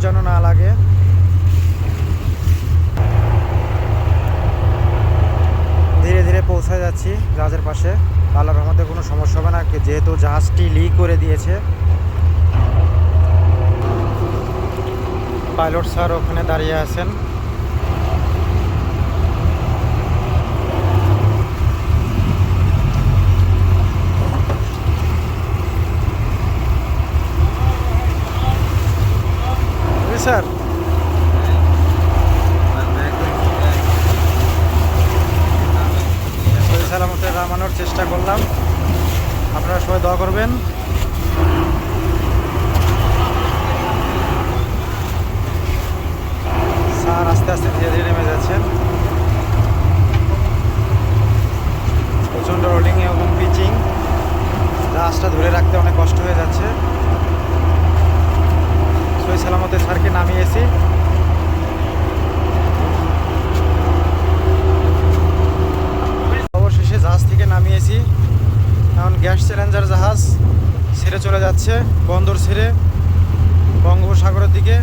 যেন না লাগে। ধীরে ধীরে পৌঁছে যাচ্ছি জাহাজের পাশে। আল্লাহর রহমতে কোনো সমস্যা হবে না, যেহেতু জাহাজটি লিক করে দিয়েছে। পাইলট স্যার ওখানে দাঁড়িয়ে আছেন। স্যার সহি সালামতে নামানোর চেষ্টা করলাম, আপনারা সবাই দোয়া করবেন। স্যার আস্তে আস্তে ধীরে ধীরে নেমে যাচ্ছেন। প্রচণ্ড রোলিং এবং পিচিং, জাহাজটা ধরে রাখতে অনেক কষ্ট হয়ে যাচ্ছে। সহি সালামতে স্যারকে নামিয়েছি। অবশেষে জাহাজ থেকে নামিয়েছি। এখন গ্যাস সিলিন্ডার জাহাজ ছেড়ে চলে যাচ্ছে বন্দর ছেড়ে বঙ্গোপসাগরের দিকে।